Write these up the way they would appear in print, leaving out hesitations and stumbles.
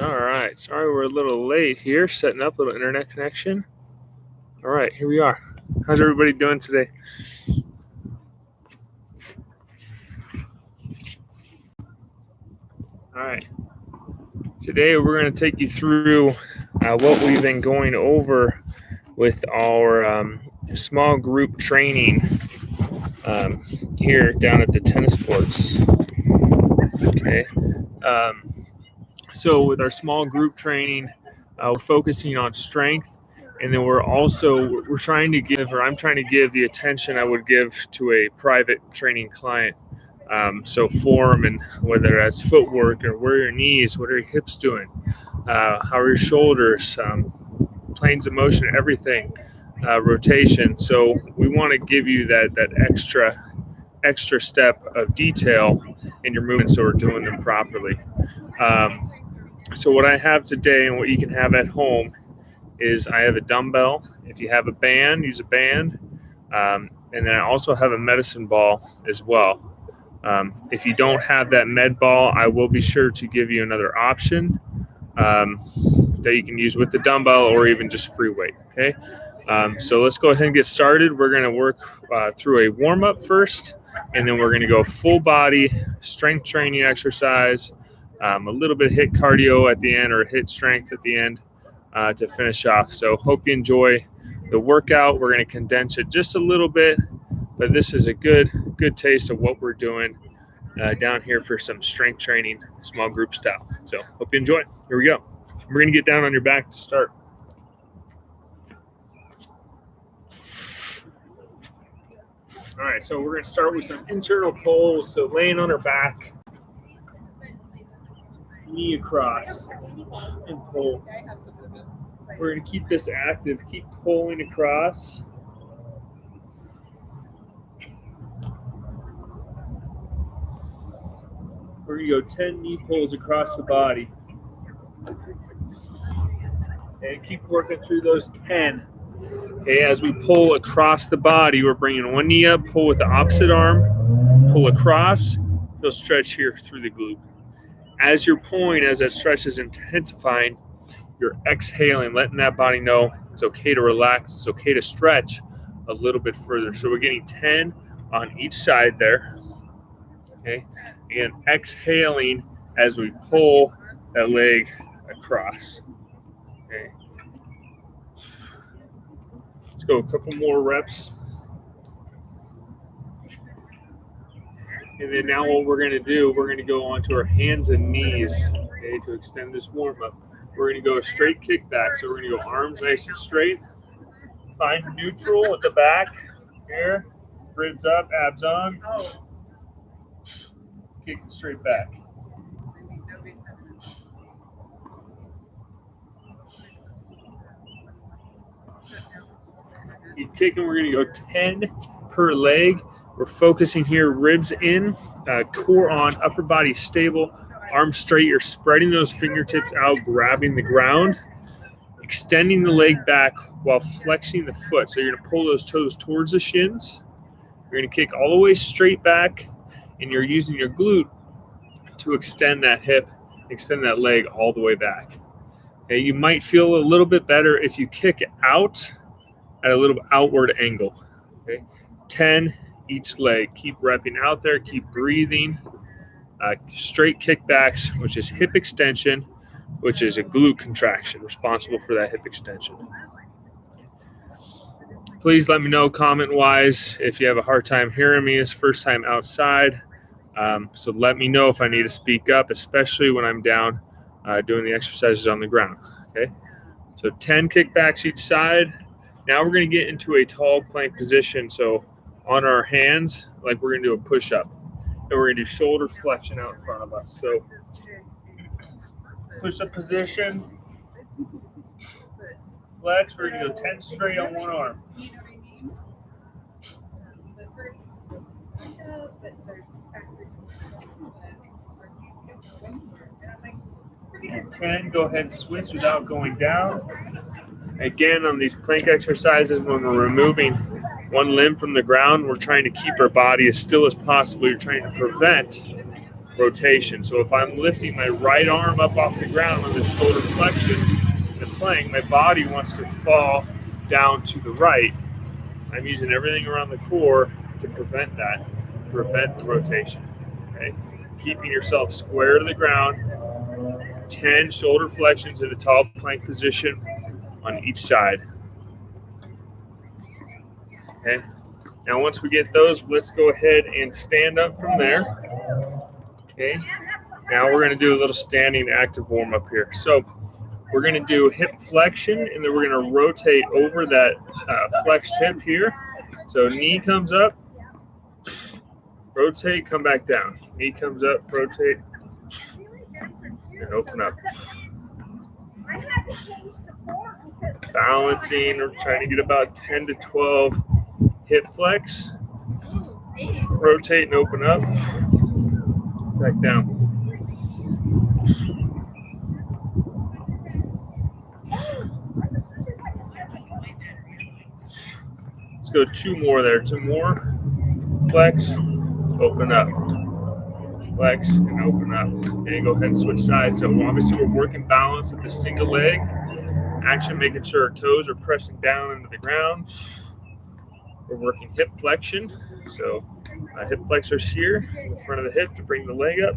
All right. Sorry we're a little late here, setting up a little internet connection. All right, here we are. How's everybody doing today? All right. Today we're going to take you through what we've been going over with our small group training here down at the tennis courts. Okay. So with our small group training, we're focusing on strength, and then we're trying to give, or I'm trying to give the attention I would give to a private training client. So form, and whether that's footwork or where are your knees, what are your hips doing, how are your shoulders, planes of motion, everything, rotation. So we want to give you that extra step of detail in your movements, so we're doing them properly. So what I have today and what you can have at home is I have a dumbbell. If you have a band, use a band. And then I also have a medicine ball as well. If you don't have that med ball, I will be sure to give you another option that you can use with the dumbbell or even just free weight. Okay. So let's go ahead and get started. We're going to work through a warm-up first, and then we're going to go full body strength training exercise, a little bit HIIT cardio at the end, or HIIT strength at the end to finish off. So hope you enjoy the workout. We're going to condense it just a little bit, but this is a good taste of what we're doing down here for some strength training, small group style. So hope you enjoy. Here we go. We're going to get down on your back to start. All right, so we're going to start with some internal pulls. So laying on our back, knee across, and pull. We're going to keep this active, keep pulling across. We're going to go 10 knee pulls across the body. And keep working through those 10. Okay, as we pull across the body, we're bringing one knee up, pull with the opposite arm, pull across, feel stretch here through the glute. As you're pulling, as that stretch is intensifying, you're exhaling, letting that body know it's okay to relax, it's okay to stretch a little bit further. So we're getting 10 on each side there. Okay, and exhaling as we pull that leg across. Okay. Let's go a couple more reps. And then now what we're going to do, we're going to go onto our hands and knees, okay, to extend this warm-up. We're going to go a straight kick back. So we're going to go arms nice and straight. Find neutral at the back here. Ribs up, abs on. Kick straight back. Keep kicking. We're going to go 10 per leg. We're focusing here, ribs in, core on, upper body stable, arms straight. You're spreading those fingertips out, grabbing the ground, extending the leg back while flexing the foot. So you're going to pull those toes towards the shins. You're going to kick all the way straight back, and you're using your glute to extend that hip, extend that leg all the way back. Okay, you might feel a little bit better if you kick it out at a little outward angle. Okay, 10 each leg. Keep repping out there, keep breathing. Straight kickbacks, which is hip extension, which is a glute contraction, responsible for that hip extension. Please let me know comment-wise if you have a hard time hearing me. It's first time outside. So let me know if I need to speak up, especially when I'm down doing the exercises on the ground. Okay, so 10 kickbacks each side. Now we're going to get into a tall plank position. So on our hands, like we're going to do a push-up. And we're going to do shoulder flexion out in front of us. So push-up position. Flex. We're going to go 10 straight on one arm. And 10, go ahead and switch without going down. Again, on these plank exercises, when we're removing one limb from the ground, we're trying to keep our body as still as possible. You're trying to prevent rotation. So if I'm lifting my right arm up off the ground on the shoulder flexion and plank, my body wants to fall down to the right. I'm using everything around the core to prevent that, prevent the rotation. Okay, keeping yourself square to the ground. 10 shoulder flexions in a tall plank position on each side. Okay. Now, once we get those, let's go ahead and stand up from there. Okay. Now we're going to do a little standing active warm up here. So we're going to do hip flexion, and then we're going to rotate over that flexed hip here. So knee comes up, rotate, come back down. Knee comes up, rotate, and open up. Balancing, or trying to get about 10 to 12 hip flex. Rotate and open up. Back down. Let's go 2 more there. 2 more. Flex, open up. Flex and open up. Okay, go ahead and switch sides. So obviously we're working balance with the single leg. Action, making sure our toes are pressing down into the ground. We're working hip flexion. So hip flexors here in the front of the hip to bring the leg up.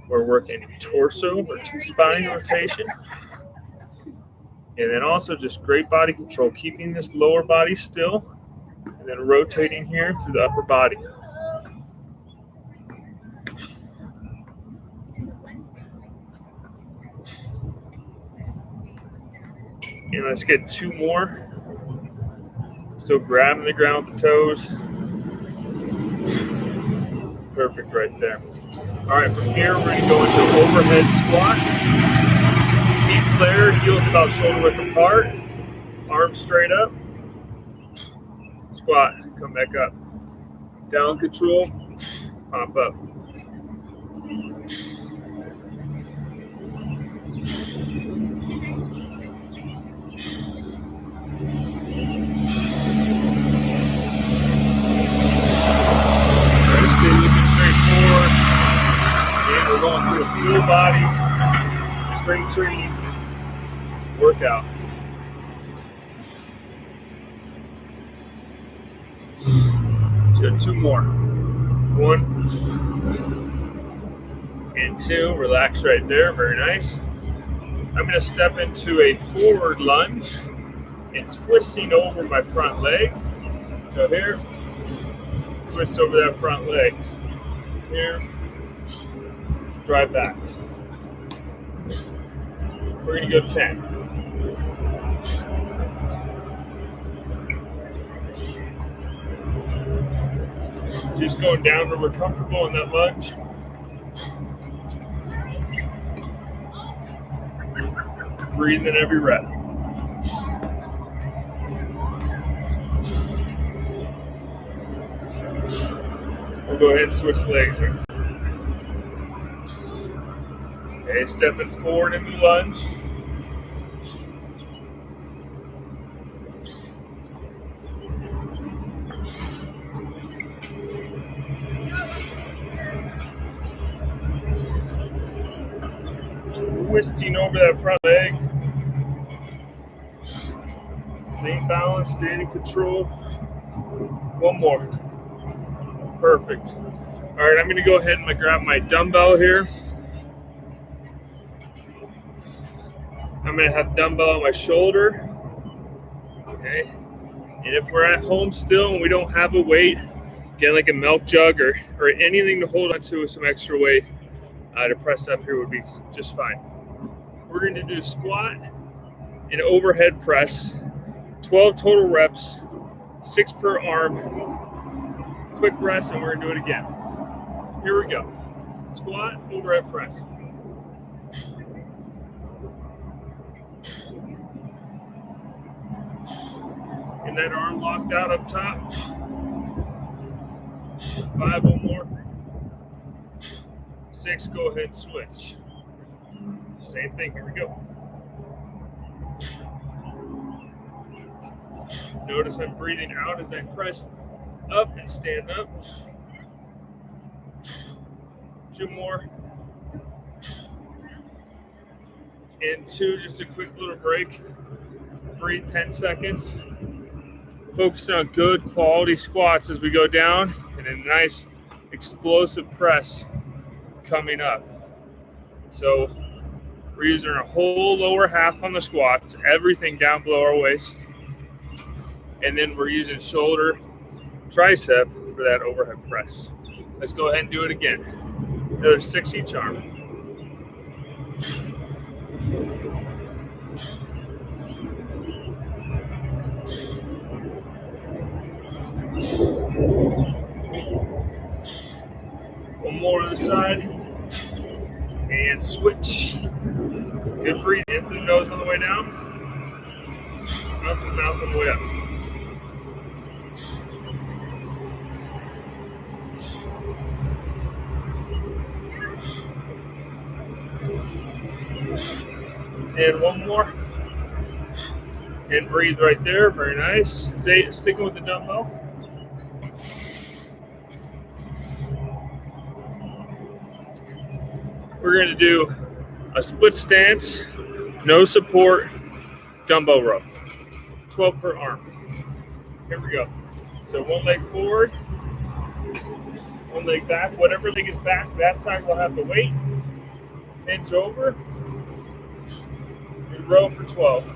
We're working torso or T-spine rotation. And then also just great body control, keeping this lower body still, and then rotating here through the upper body. And let's get 2 more. Still grabbing the ground with the toes. Perfect right there. All right, from here, we're going to go into overhead squat. Feet flared, heels about shoulder width apart. Arms straight up. Squat, come back up. Down control, pop up. Stay looking straight forward. And we're going through a full body strength training workout. Let's go 2 more. 1 and 2. Relax right there. Very nice. I'm going to step into a forward lunge and twisting over my front leg. Go here. Twist over that front leg. Here. Drive back. We're going to go 10. Just going down where we're comfortable in that lunge. Breathe in every rep. We'll go ahead and switch legs here. Okay, stepping forward into lunge. Twisting over that front leg. Staying balanced, staying in control. 1 more. Perfect. All right, I'm going to go ahead and grab my dumbbell here. I'm going to have dumbbell on my shoulder. Okay. And if we're at home still and we don't have a weight, get like a milk jug or anything to hold onto with some extra weight to press up here would be just fine. We're going to do squat and overhead press, 12 total reps, 6 per arm. Quick rest, and we're going to do it again. Here we go. Squat, overhead press. And that arm locked out up top. 5, 1 more. 6, go ahead and switch. Same thing, here we go. Notice I'm breathing out as I press up and stand up. 2 more. And 2, just a quick little break. Breathe 10 seconds. Focus on good quality squats as we go down, and a nice explosive press coming up. So we're using our whole lower half on the squats, everything down below our waist. And then we're using shoulder, tricep for that overhead press. Let's go ahead and do it again. Another 6 each arm. One more on the side. And switch. Good breathe in through the nose on the way down. Out through the mouth on the way up. And one more. And breathe right there. Very nice. Sticking with the dumbbell. We're going to do a split stance, no support, dumbbell row. 12 per arm. Here we go. So one leg forward, one leg back. Whatever leg is back, that side will have the weight. Hinge over. And row for 12.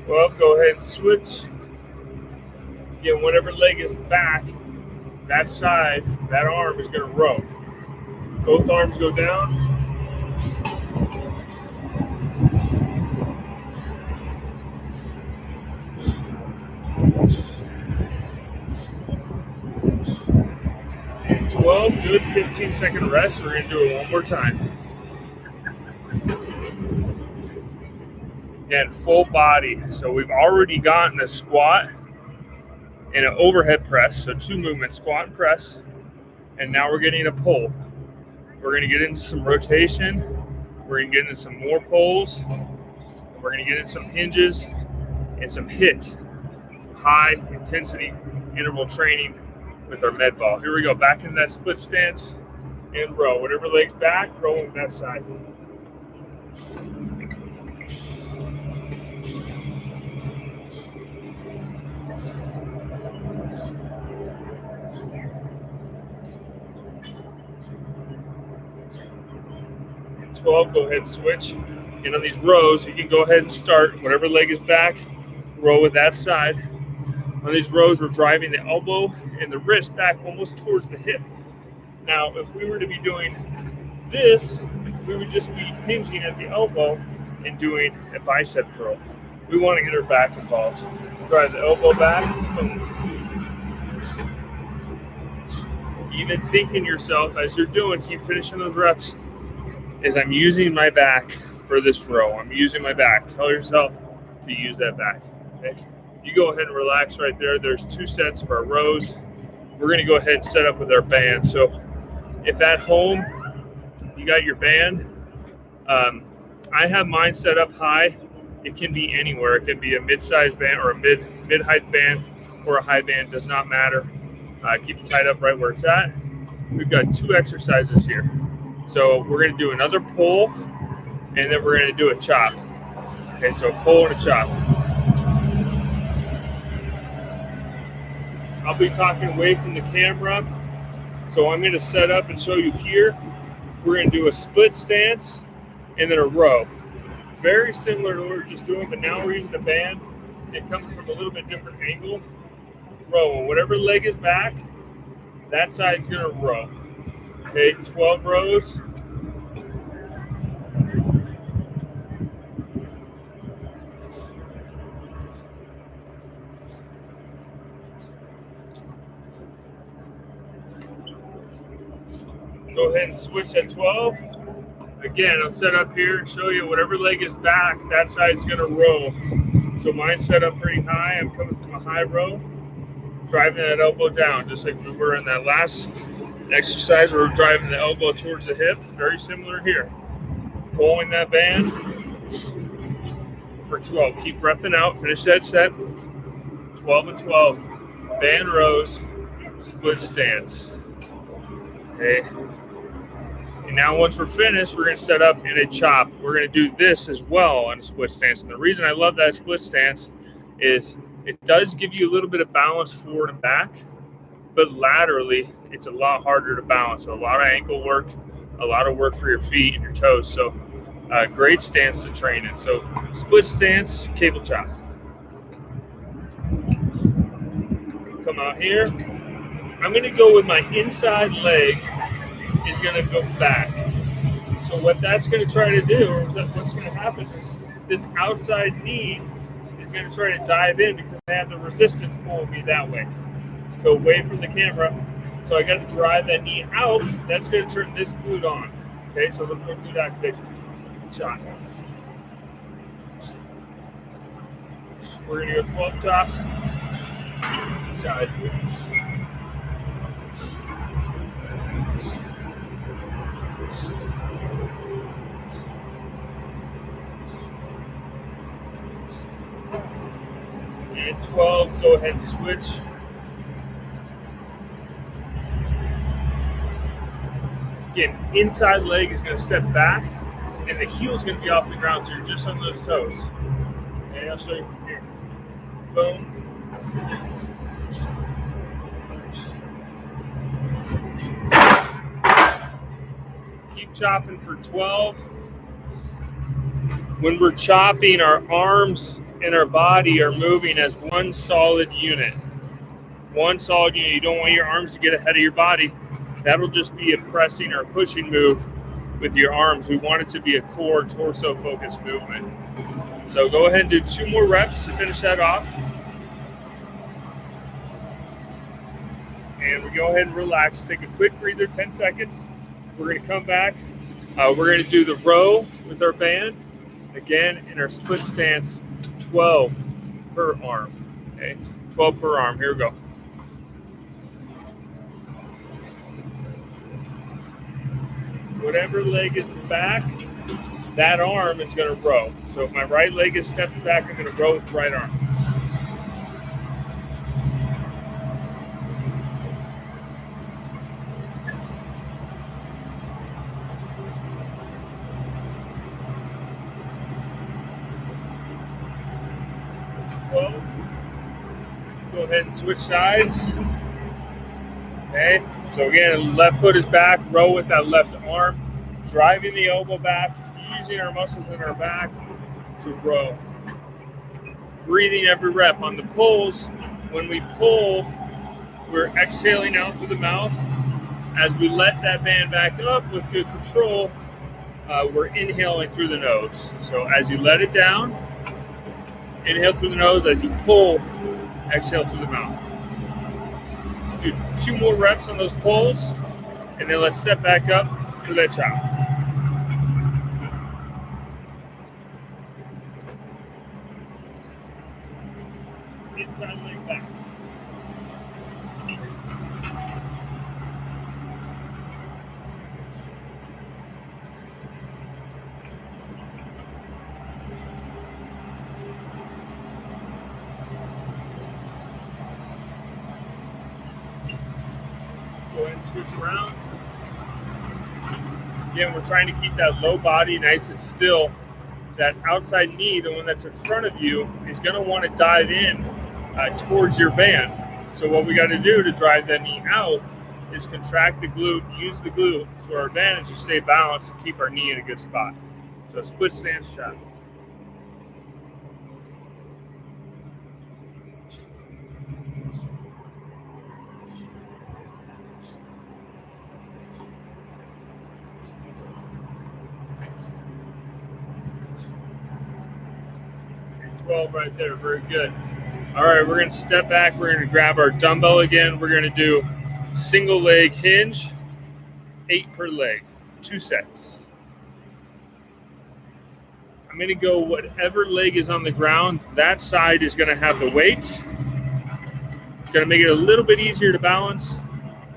Well, go ahead and switch. Again, whatever leg is back, that side, that arm is going to row. Both arms go down. And 12, good 15-second rest. We're going to do it one more time. And full body. So we've already gotten a squat and an overhead press. So 2 movements, squat and press. And now we're getting a pull. We're going to get into some rotation. We're going to get into some more pulls. We're going to get into some hinges and some HIIT, high intensity interval training with our med ball. Here we go. Back into that split stance and row. Whatever leg's back, row on that side. And 12, go ahead and switch. And on these rows, you can go ahead and start. Whatever leg is back, row with that side. On these rows, we're driving the elbow and the wrist back almost towards the hip. Now, if we were to be doing this, we would just be hinging at the elbow and doing a bicep curl. We want to get our back involved. Drive the elbow back. Even thinking yourself as you're doing, keep finishing those reps, is I'm using my back for this row. I'm using my back. Tell yourself to use that back. Okay? You go ahead and relax right there. There's 2 sets of our rows. We're going to go ahead and set up with our band. So if at home you got your band, I have mine set up high. It can be anywhere. It can be a mid-sized band or a mid-height band or a high band. Does not matter. Keep it tied up right where it's at. We've got 2 exercises here. So we're going to do another pull, and then we're going to do a chop. Okay, so a pull and a chop. I'll be talking away from the camera. So I'm going to set up and show you here. We're going to do a split stance and then a row. Very similar to what we're just doing, but now we're using a band and coming from a little bit different angle. Row. Whatever leg is back, that side's going to row. Okay, 12 rows. Go ahead and switch at 12. Again, I'll set up here and show you whatever leg is back, that side's going to row. So mine's set up pretty high. I'm coming from a high row, driving that elbow down, just like we were in that last exercise where we're driving the elbow towards the hip. Very similar here. Pulling that band, For 12. Keep repping out. Finish that set. 12 and 12. Band rows, split stance. Okay. And now once we're finished, we're going to set up in a chop. We're going to do this as well on a split stance. And the reason I love that split stance is it does give you a little bit of balance forward and back, but laterally it's a lot harder to balance. So a lot of ankle work, a lot of work for your feet and your toes. So great stance to train in. So split stance, cable chop. Come out here. I'm going to go with my inside leg is going to go back. So what that's going to try to do, or what's going to happen is this outside knee is going to try to dive in because I have the resistance pulling me that way. So away from the camera. So I got to drive that knee out. That's going to turn this glute on. Okay, so let's go glute activation. Shot. We're going to go 12 chops. Side glutes. And 12, go ahead and switch. Again, inside leg is going to step back, and the heel is going to be off the ground, so you're just on those toes. Okay, I'll show you from here. Boom. Keep chopping for 12. When we're chopping, our arms and our body are moving as one solid unit. One solid unit. You don't want your arms to get ahead of your body. That'll just be a pressing or pushing move with your arms. We want it to be a core, torso-focused movement. So go ahead and do 2 more reps to finish that off. And we go ahead and relax. Take a quick breather, 10 seconds. We're going to come back. We're going to do the row with our band. Again, in our split stance, 12 per arm. Okay, 12 per arm. Here we go. Whatever leg is back, that arm is going to row. So if my right leg is stepped back, I'm going to row with the right arm. Go ahead and switch sides. Okay, so again, left foot is back, row with that left arm, driving the elbow back, using our muscles in our back to row. Breathing every rep. On the pulls, when we pull, we're exhaling out through the mouth. As we let that band back up with good control, we're inhaling through the nose. So as you let it down, inhale through the nose. As you pull, exhale through the mouth. Do 2 more reps on those pulls, and then let's set back up for that chop. Inside leg back. Go ahead and switch around. Again, we're trying to keep that low body nice and still. That outside knee, the one that's in front of you, is going to want to dive in towards your band. So what we got to do to drive that knee out is contract the glute, use the glute to our advantage to stay balanced and keep our knee in a good spot. So split stance chop. Right there, very good. All right, we're going to step back. We're going to grab our dumbbell again. We're going to do single leg hinge, 8 per leg, 2 sets. I'm going to go whatever leg is on the ground. That side is going to have the weight. Going to make it a little bit easier to balance.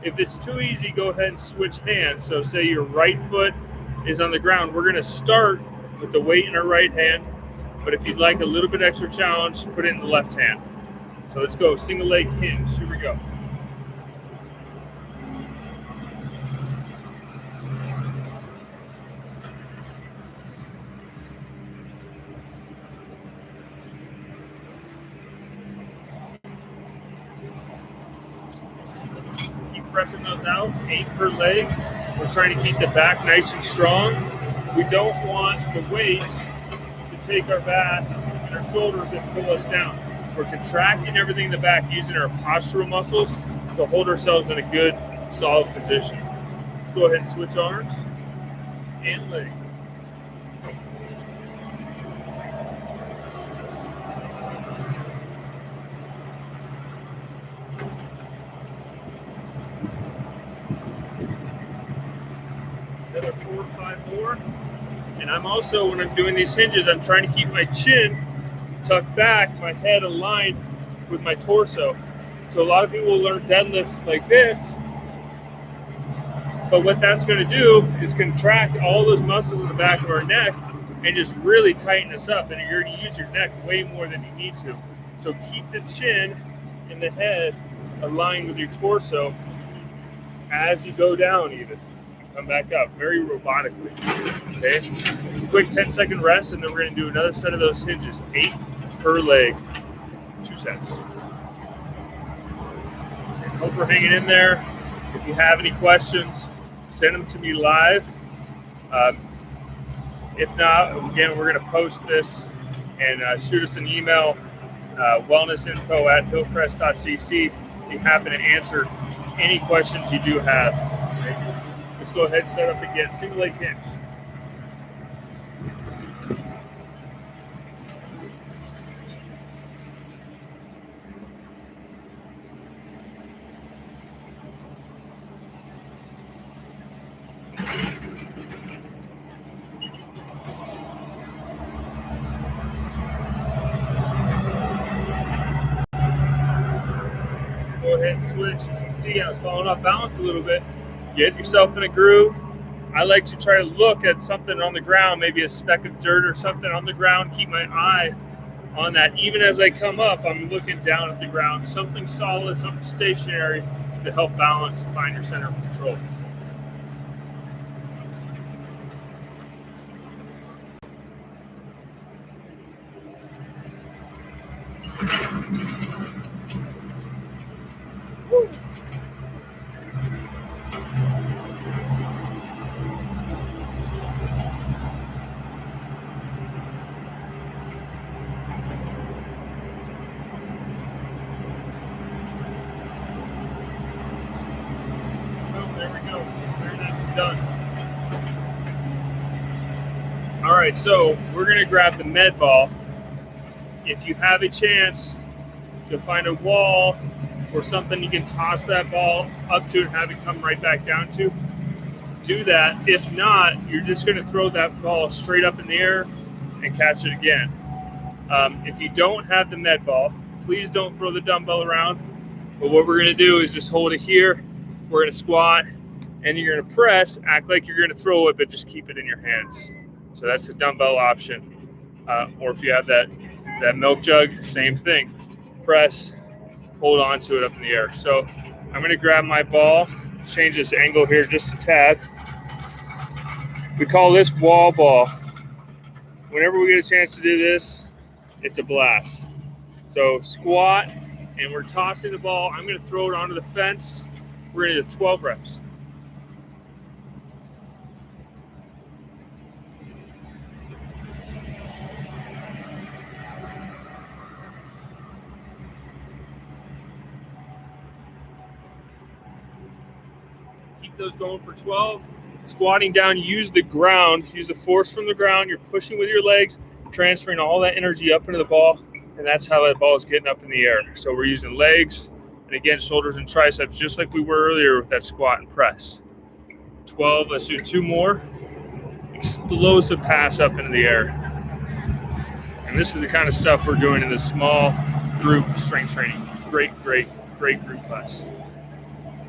If it's too easy, go ahead and switch hands. So say your right foot is on the ground. We're going to start with the weight in our right hand. But if you'd like a little bit extra challenge, put it in the left hand. So let's go, single leg hinge. Here we go. Keep prepping those out, 8 per leg. We're trying to keep the back nice and strong. We don't want the weight to take our back and our shoulders and pull us down. We're contracting everything in the back, using our postural muscles to hold ourselves in a good, solid position. Let's go ahead and switch arms and legs. Another 4 or 5 more. And I'm also, when I'm doing these hinges, I'm trying to keep my chin tucked back, my head aligned with my torso. So a lot of people will learn deadlifts like this, but what that's going to do is contract all those muscles in the back of our neck and just really tighten us up, and you're going to use your neck way more than you need to. So keep the chin and the head aligned with your torso as you go down even. Come back up very robotically. Okay, quick 10-second rest, and then we're going to do another set of those hinges, 8 per leg, 2 sets. And hope we're hanging in there. If you have any questions, send them to me live. If not, again, we're going to post this and shoot us an email, wellnessinfo@hillcrest.cc. Be happy to answer any questions you do have. Let's go ahead and set up again. Single leg hinge. Go ahead and switch. As you can see, I was falling off balance a little bit. Get yourself in a groove. I like to try to look at something on the ground, maybe a speck of dirt or something on the ground. Keep my eye on that. Even as I come up, I'm looking down at the ground. Something solid, something stationary to help balance and find your center of control. Woo. Done. All right, so we're going to grab the med ball. If you have a chance to find a wall or something you can toss that ball up to and have it come right back down to, do that. If not, you're just going to throw that ball straight up in the air and catch it again. If you don't have the med ball, please don't throw the dumbbell around. But what we're going to do is just hold it here. We're going to squat. And you're going to press, act like you're going to throw it, but just keep it in your hands. So that's the dumbbell option. Or if you have that milk jug, same thing. Press, hold on to it up in the air. So I'm going to grab my ball, change this angle here just a tad. We call this wall ball. Whenever we get a chance to do this, it's a blast. So squat, and we're tossing the ball. I'm going to throw it onto the fence. We're going to do 12 reps. Those going for 12. Squatting down, use the ground, use the force from the ground. You're pushing with your legs, transferring all that energy up into the ball, and that's how that ball is getting up in the air. So we're using legs, and again, shoulders and triceps, just like we were earlier with that squat and press. 12, let's do 2 more. Explosive pass up into the air. And this is the kind of stuff we're doing in the small group strength training. Great group class.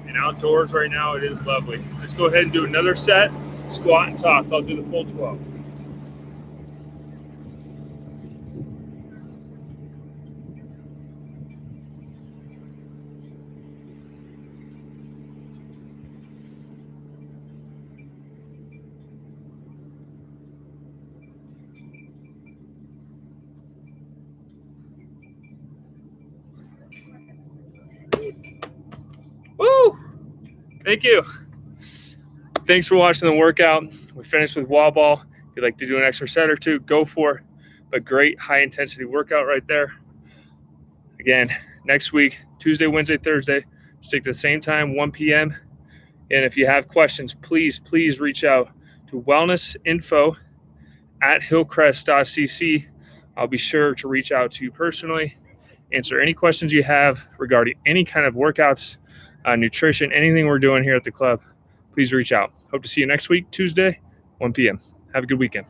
And outdoors right now, it is lovely. Let's go ahead and do another set, squat and toss. I'll do the full 12. Thank you. Thanks for watching the workout. We finished with wall ball. If you'd like to do an extra set or two, go for it. But great high intensity workout right there. Again, next week, Tuesday, Wednesday, Thursday, stick to the same time, 1 p.m. And if you have questions, please reach out to wellnessinfo@hillcrest.cc. I'll be sure to reach out to you personally, answer any questions you have regarding any kind of workouts, nutrition, anything we're doing here at the club. Please reach out. Hope to see you next week, Tuesday, 1 p.m. Have a good weekend.